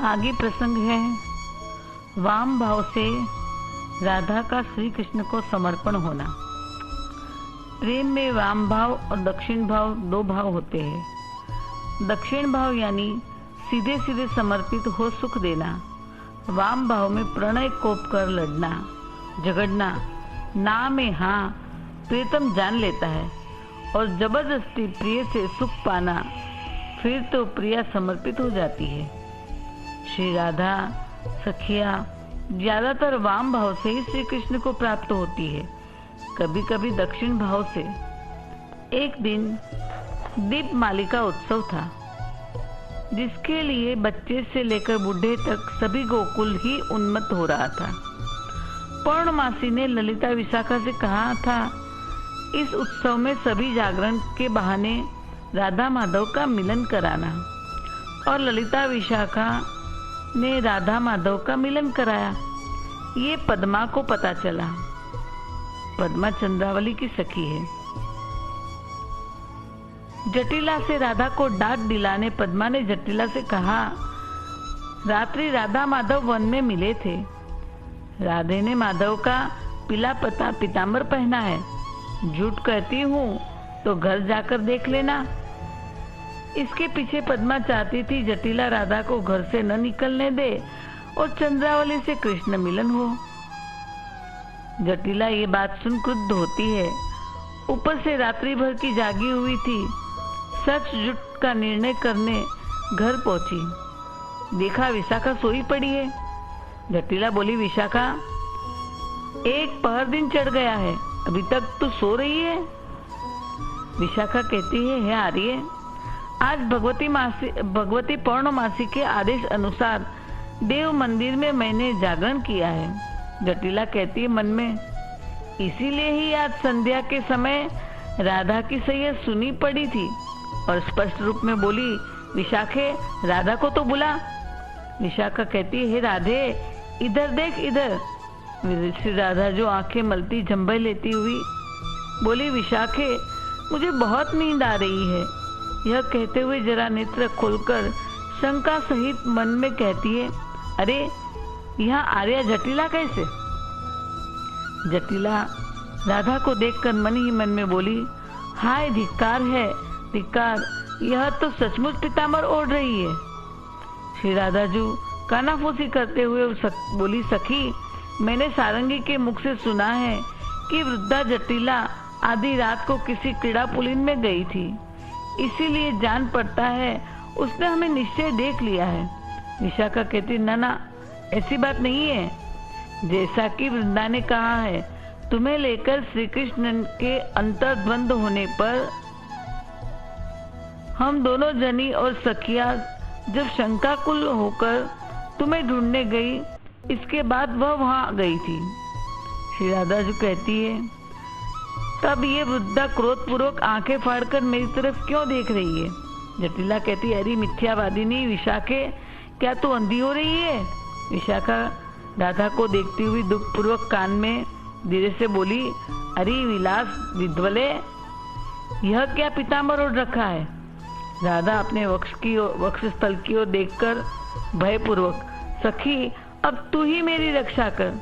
आगे प्रसंग है वाम भाव से राधा का श्री कृष्ण को समर्पण होना। प्रेम में वाम भाव और दक्षिण भाव दो भाव होते हैं। दक्षिण भाव यानी सीधे सीधे समर्पित हो सुख देना। वाम भाव में प्रणय कोप कर लड़ना, झगड़ना, ना में हाँ प्रियतम जान लेता है और जबरदस्ती प्रिय से सुख पाना, फिर तो प्रिया समर्पित हो जाती है। श्री राधा सखिया ज्यादातर वाम भाव से ही श्री कृष्ण को प्राप्त होती है, कभी कभी दक्षिण भाव से। एक दिन दीपमालिका उत्सव था, जिसके लिए बच्चे से लेकर बूढ़े तक सभी गोकुल ही उन्मत्त हो रहा था। पौर्णमासी ने ललिता विशाखा से कहा था, इस उत्सव में सभी जागरण के बहाने राधा माधव का मिलन कराना। और ललिता विशाखा ने राधा माधव का मिलन कराया। ये पद्मा को पता चला। पद्मा चंद्रावली की सखी है। जटिला से राधा को डांट दिलाने पद्मा ने जटिला से कहा, रात्रि राधा माधव वन में मिले थे। राधे ने माधव का पीला पता पीतांबर पहना है। झूठ कहती हूँ तो घर जाकर देख लेना। इसके पीछे पद्मा चाहती थी जटिला राधा को घर से न निकलने दे और चंद्रावली से कृष्ण मिलन हो। जटिला ये बात सुन क्रुद्ध होती है। ऊपर से रात्रि भर की जागी हुई थी। सच झूठ का निर्णय करने घर पहुंची। देखा विशाखा सोई पड़ी है। जटिला बोली, विशाखा एक पहर दिन चढ़ गया है, अभी तक तू सो रही है। विशाखा कहती है, हे आर्य, आज भगवती पौर्णमासी के आदेश अनुसार देव मंदिर में मैंने जागरण किया है। जटिला कहती है मन में, इसीलिए ही आज संध्या के समय राधा की सैयद सुनी पड़ी थी। और स्पष्ट रूप में बोली, विशाखे राधा को तो बुला। विशाखा कहती है, हे राधे इधर देख इधर। श्री राधा जो आंखें मलती झंबे लेती हुई बोली, विशाखे मुझे बहुत नींद आ रही है। यह कहते हुए जरा नेत्र खोलकर शंका सहित मन में कहती है, अरे यहाँ आर्या जटिला कैसे? जटिला राधा को देखकर मन ही मन में बोली, हाय धिक्कार है धिक्कार, यह तो सचमुच पीतांबर ओढ़ रही है। श्री राधा जी कानाफूसी करते हुए बोली, सखी मैंने सारंगी के मुख से सुना है कि वृद्धा जटिला आधी रात को किसी क्रीड़ा पुलिन में गई थी, इसीलिए जान पड़ता है उसने हमें निश्चय देख लिया है। विशाखा कहती, ना ऐसी बात नहीं है। जैसा कि वृंदा ने कहा है, तुम्हें लेकर श्री कृष्ण के अंतर्द्वंद होने पर हम दोनों जनी और सखिया जब शंकाकुल होकर तुम्हें ढूंढने गई, इसके बाद वह वहां गई थी। श्री राधा जी कहती है, तब ये वृद्धा क्रोधपूर्वक आंखें फाड़कर मेरी तरफ क्यों देख रही है? जटिला कहती, अरे मिथ्यावादिनी विशाखे, क्या तू अंधी हो रही है? विशाखा राधा को देखती हुई दुखपूर्वक कान में धीरे से बोली, अरे विलास विध्वले, यह क्या पीतांबर ओढ़ रखा है? राधा अपने वक्ष स्थल की ओर देखकर भयपूर्वक, सखी अब तू ही मेरी रक्षा कर।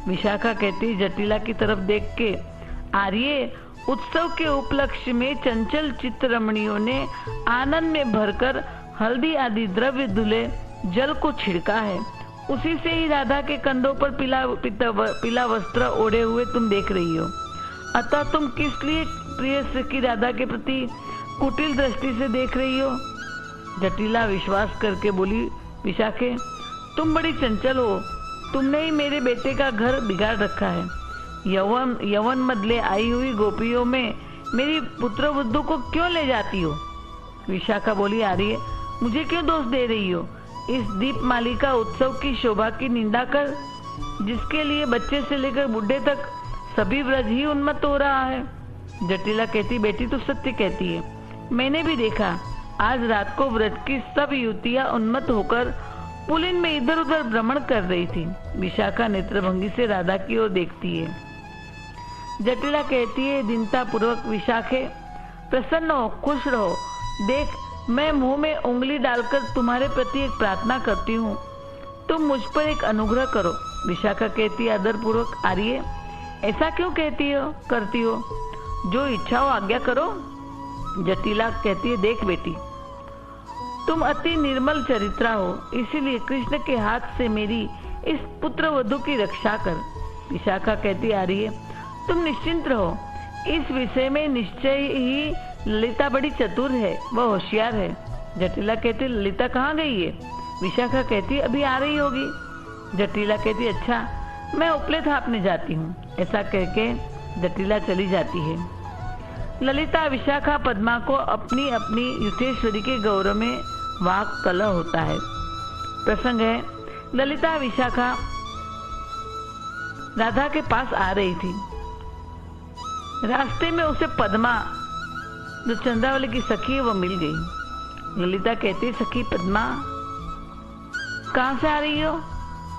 विशाखा कहती जटिला की तरफ देख के, आर्य उत्सव के उपलक्ष्य में चंचल चित्त रमणियों ने आनंद में भरकर हल्दी आदि द्रव्य धुले जल को छिड़का है। उसी से ही राधा के कंधों पर पीला वस्त्र ओढ़े हुए तुम देख रही हो। अतः तुम किस लिए प्रिय सखी राधा के प्रति कुटिल दृष्टि से देख रही हो? जटिला विश्वास करके बोली, विशाखे तुम बड़ी चंचल हो। तुमने ही मेरे बेटे का घर बिगाड़ रखा है। यवन मदले आई हुई गोपियों में मेरी पुत्र बुद्धू को क्यों ले जाती हो? विशाखा बोली, आर्य मुझे क्यों दोष दे रही हो? इस दीपमालिका उत्सव की शोभा की निंदा कर, जिसके लिए बच्चे से लेकर बुढ़े तक सभी व्रज ही उन्मत्त हो रहा है। जटिला कहती, बेटी तू सत्य कहती है, मैंने भी देखा। आज रात को व्रज की सब युवतियां उन्मत्त होकर पुलिन में इधर उधर भ्रमण कर रही थी। विशाखा नेत्रभंगी से राधा की ओर देखती है। जटिला कहती है दीनता पूर्वक, विशाखे प्रसन्न हो, खुश रहो। देख मैं मुंह में उंगली डालकर तुम्हारे प्रति एक प्रार्थना करती हूँ, तुम मुझ पर एक अनुग्रह करो। विशाखा कहती है आदर पूर्वक, आर्य ऐसा क्यों करती हो? जो इच्छा हो आज्ञा करो। जटिला कहती है, देख बेटी, तुम अति निर्मल चरित्रा हो, इसीलिए कृष्ण के हाथ से मेरी इस पुत्र वधू की रक्षा कर। विशाखा कहती है, आर्य तुम निश्चिंत रहो, इस विषय में निश्चय ही ललिता बड़ी चतुर है, वह होशियार है। जटिला कहती, ललिता कहाँ गई है? विशाखा कहती, अभी आ रही होगी। जटिला कहती, अच्छा मैं उपले थापने जाती हूँ। ऐसा कहके जटिला चली जाती है। ललिता, विशाखा, पद्मा को अपनी अपनी युद्धेश्वरी के गौरव में वाक कलह होता है। प्रसंग है, ललिता विशाखा राधा के पास आ रही थी। रास्ते में उसे पद्मा, जो चंद्रावली की सखी है, वो मिल गई। ललिता कहती, सखी पद्मा कहाँ से आ रही हो?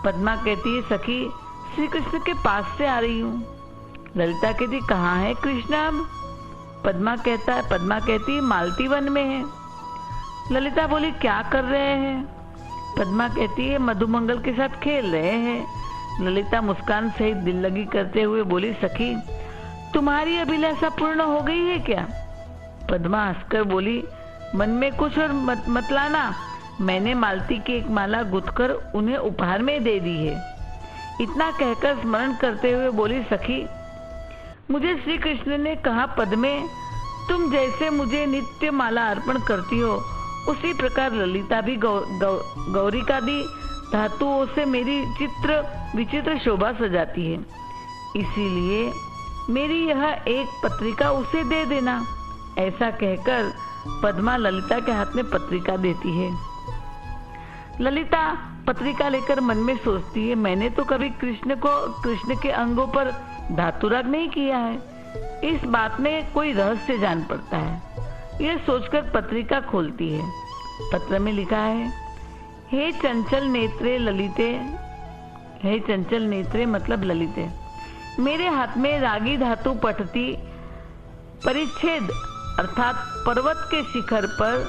पद्मा कहती है, सखी श्री कृष्ण के पास से आ रही हूँ। ललिता कहती, कहाँ है कृष्ण अब? पद्मा कहती, मालती वन में है। ललिता बोली, क्या कर रहे हैं? पद्मा कहती है, मधुमंगल के साथ खेल रहे हैं। ललिता मुस्कान सहित दिल लगी करते हुए बोली, सखी तुम्हारी अभिलाषा पूर्ण हो गई है क्या? पद्मा हंसकर बोली, मन में कुछ और मत लाना, मैंने मालती की एक माला गुथकर उन्हें उपहार में दे दी है। इतना कहकर स्मरण करते हुए बोली, सखी मुझे श्री कृष्ण ने कहा, पद्मे तुम जैसे मुझे नित्य माला अर्पण करती हो, उसी प्रकार ललिता भी गौरिकादि धातुओं से मेरी विचित्र शोभा सजाती है, इसीलिए मेरी यह एक पत्रिका उसे दे देना। ऐसा कहकर पद्मा ललिता के हाथ में पत्रिका देती है। ललिता पत्रिका लेकर मन में सोचती है, मैंने तो कभी कृष्ण के अंगों पर धातुराग नहीं किया है, इस बात में कोई रहस्य जान पड़ता है। यह सोचकर पत्रिका खोलती है। पत्र में लिखा है, हे चंचल नेत्रे ललिते, हे चंचल नेत्रे मतलब ललिते, मेरे हाथ में रागी धातु पठती परिच्छेद अर्थात पर्वत के शिखर पर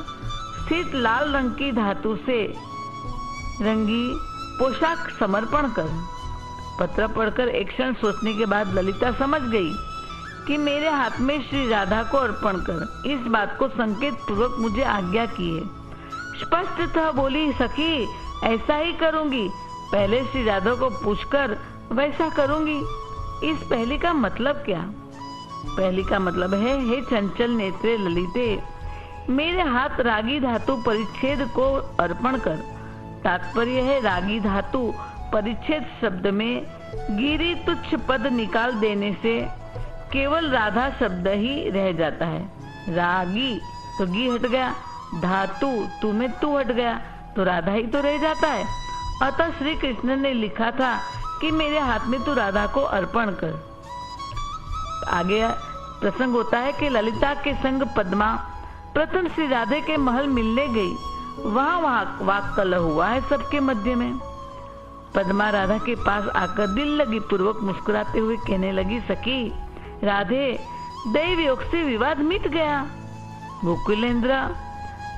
स्थित लाल रंग की धातु से रंगी पोशाक समर्पण कर। पत्र पढ़कर एक क्षण सोचने के बाद ललिता समझ गई कि मेरे हाथ में श्री राधा को अर्पण कर। इस बात को संकेत पूर्वक मुझे आज्ञा की है। स्पष्टतः बोली, सखी ऐसा ही करूंगी, पहले श्री राधा को पूछकर वैसा करूंगी। इस पहली का मतलब क्या? पहली का मतलब है, हे चंचल नेत्रे ललिते, मेरे हाथ रागी धातु परिच्छेद को अर्पण कर। तात्पर्य है, रागी धातु परिच्छेद शब्द में गिरी तुच्छ पद निकाल देने से केवल राधा शब्द ही रह जाता है। रागी तो गी हट गया, धातु तू में तू हट गया, तो राधा ही तो रह जाता है। अतः श्री कृष्ण ने लिखा था कि मेरे हाथ में तू राधा को अर्पण कर। आगे प्रसंग होता है कि ललिता के संग पद्मा प्रथम श्री राधे के महल मिलने गई। वहाँ वाक कलह हुआ है सबके मध्य में। पद्मा राधा के पास आकर दिल लगी पूर्वक मुस्कुराते हुए कहने लगी, सखी राधे, दैव योग से विवाद मिट गया। गोकुलेंद्र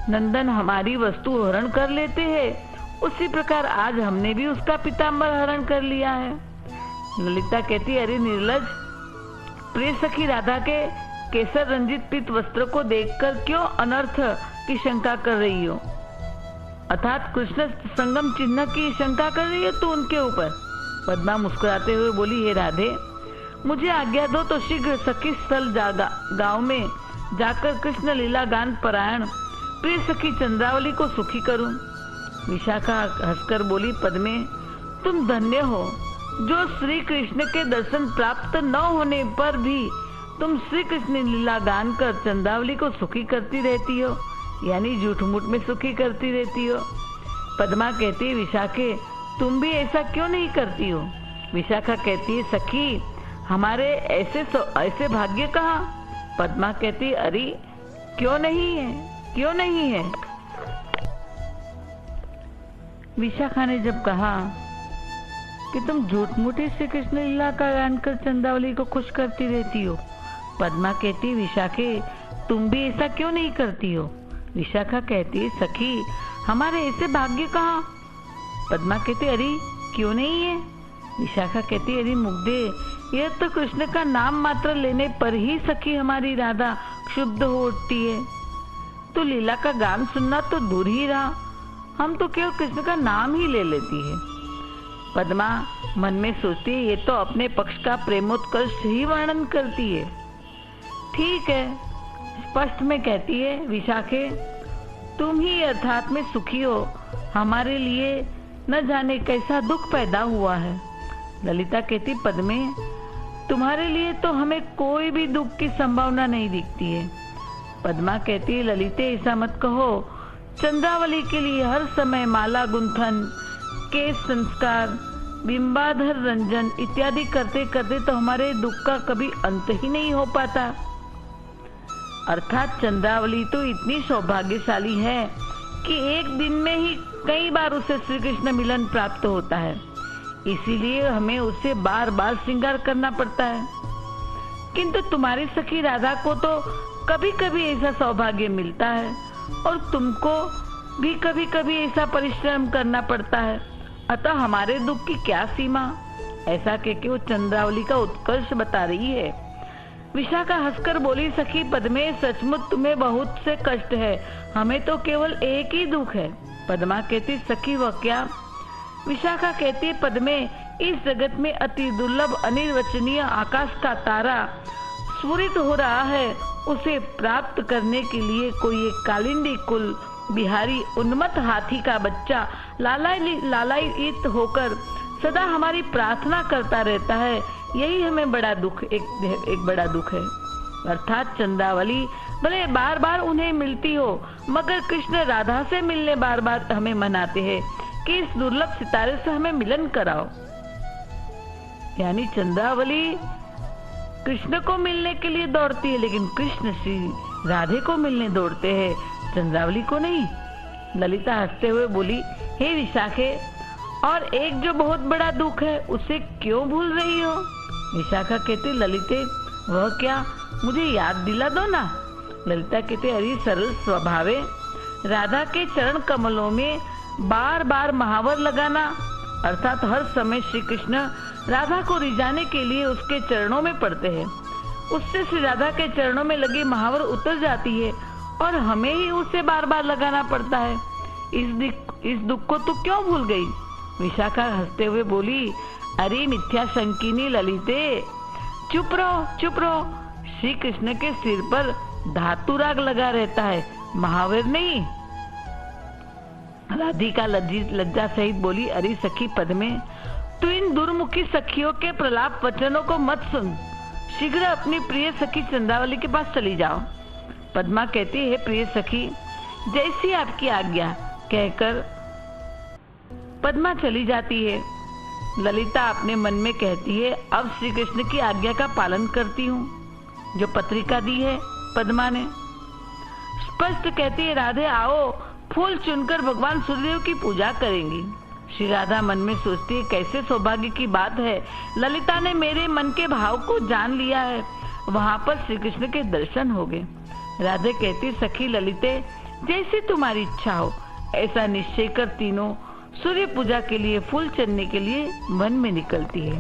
नंदन हमारी वस्तु हरण कर लेते हैं, उसी प्रकार आज हमने भी उसका पीताम्बर हरण कर लिया है। ललिता कहती, अरे निर्लज, प्रिय सखी राधा के केसर रंजित पीत वस्त्र को देखकर क्यों अनर्थ की शंका कर रही हो? अर्थात कृष्ण संगम चिन्ह की शंका कर रही है तू उनके ऊपर। पद्मा मुस्कुराते हुए बोली, हे राधे, मुझे आज्ञा दो तो शीघ्र सखी स्थल गांव में जाकर कृष्ण लीला गान परायण प्रिय सखी चंद्रावली को सुखी करूं। विशाखा हंसकर बोली, पद्मे तुम धन्य हो जो श्री कृष्ण के दर्शन प्राप्त न होने पर भी तुम श्री कृष्ण लीला गान कर चंद्रावली को सुखी करती रहती हो, यानी झूठ मूठ में सुखी करती रहती हो। पद्मा कहती है, विशाखे तुम भी ऐसा क्यों नहीं करती हो? विशाखा कहती है, सखी हमारे ऐसे भाग्य कहाँ? पद्मा कहती, अरे क्यों नहीं है। विशाखा ने जब कहा कि तुम झूठ मूठी से कृष्ण लीला का गान कर चंद्रावली को खुश करती रहती हो, पद्मा कहती, विशाखे तुम भी ऐसा क्यों नहीं करती हो? विशाखा कहती है, सखी हमारे ऐसे भाग्य कहाँ? पद्मा कहती, अरे क्यों नहीं है? विशाखा कहती, अरे मुग्धे, यह तो कृष्ण का नाम मात्र लेने पर ही सखी हमारी राधा क्षुब्ध हो उठती है। तो लीला का गान सुनना तो दूर ही रहा, हम तो केवल कृष्ण का नाम ही ले लेती है। पद्मा मन में सोचती है, ये तो अपने पक्ष का प्रेमोत्कर्ष ही वर्णन करती है। ठीक है, स्पष्ट में कहती है, विशाखे तुम ही अर्थात में सुखी हो, हमारे लिए न जाने कैसा दुख पैदा हुआ है। ललिता कहती, पद्मे तुम्हारे लिए तो हमें कोई भी दुख की संभावना नहीं दिखती है। पद्मा कहती, ललिते ऐसा मत कहो, चंद्रावली के लिए हर समय माला गुंथन, केश संस्कार, बिंबाधर रंजन इत्यादि करते करते तो हमारे दुख का कभी अंत ही नहीं हो पाता। अर्थात चंद्रावली तो इतनी सौभाग्यशाली है कि एक दिन में ही कई बार उसे श्री कृष्ण मिलन प्राप्त होता है, इसीलिए हमें उसे बार बार श्रृंगार करना पड़ता है। किंतु तुम्हारी सखी राधा को तो कभी कभी ऐसा सौभाग्य मिलता है और तुमको भी कभी कभी ऐसा परिश्रम करना पड़ता है, अतः हमारे दुख की क्या सीमा? ऐसा कहकर वो चंद्रावली का उत्कर्ष बता रही है। विशाखा हंसकर बोली, सखी पद्मे सचमुच तुम्हें बहुत से कष्ट है, हमें तो केवल एक ही दुख है। पद्मा कहती, सखी वह क्या? विशाखा कहती, पद्मे इस जगत में अति दुर्लभ अनिर्वचनीय आकाश का तारा स्फुरित हो रहा है, उसे प्राप्त करने के लिए कोई एक कालिंदी कुल बिहारी उन्मत्त हाथी का बच्चा लालायित होकर सदा हमारी प्रार्थना करता रहता है, यही हमें बड़ा दुख एक बड़ा दुख है। अर्थात चंद्रावली भले बार बार उन्हें मिलती हो, मगर कृष्ण राधा से मिलने बार बार हमें मनाते हैं कि इस दुर्लभ सितारे से हमें मिलन कराओ। यानी चंद्रावली कृष्ण को मिलने के लिए दौड़ती है, लेकिन कृष्ण श्री राधे को मिलने दौड़ते हैं, चंद्रावली को नहीं। ललिता हंसते हुए बोली, हे विशाखे, और एक जो बहुत बड़ा दुख है उसे क्यों भूल रही हो? विशाखा कहती, ललिते वह क्या, मुझे याद दिला दो ना। ललिता कहती, अरे सरल स्वभावे राधा के चरण कमलों में बार बार महावर लगाना, अर्थात हर समय श्री कृष्ण राधा को रिझाने के लिए उसके चरणों में पड़ते हैं, उससे श्री राधा के चरणों में लगी महावर उतर जाती है और हमें ही उसे बार बार लगाना पड़ता है। इस दुख को तू क्यों भूल गई? विशाखा हंसते हुए बोली, अरे मिथ्या शंकिनी ललिते, चुप रहो। श्री कृष्ण के सिर पर धातु राग लगा रहता है, महावर नहीं। राधिका लज्जा सहित बोली, अरे सखी पद्मे, तू इन दुर्मुखी सखियों के प्रलाप वचनों को मत सुन, शीघ्र अपनी प्रिय सखी चंद्रावली के पास चली जाओ। पद्मा कहती है, प्रिय सखी जैसी आपकी आज्ञा, कहकर पद्मा चली जाती है। ललिता अपने मन में कहती है, अब श्री कृष्ण की आज्ञा का पालन करती हूँ, जो पत्रिका दी है पद्मा ने। स्पष्ट कहती है, राधे आओ, फूल चुनकर भगवान सूर्यदेव की पूजा करेंगी। श्री राधा मन में सोचती है, कैसे सौभाग्य की बात है, ललिता ने मेरे मन के भाव को जान लिया है। वहां पर श्री कृष्ण के दर्शन हो गए। राधे कहती, सखी ललिते जैसी तुम्हारी इच्छा हो, ऐसा निश्चय कर तीनों सूर्य पूजा के लिए फूल चढ़ने के लिए वन में निकलती है।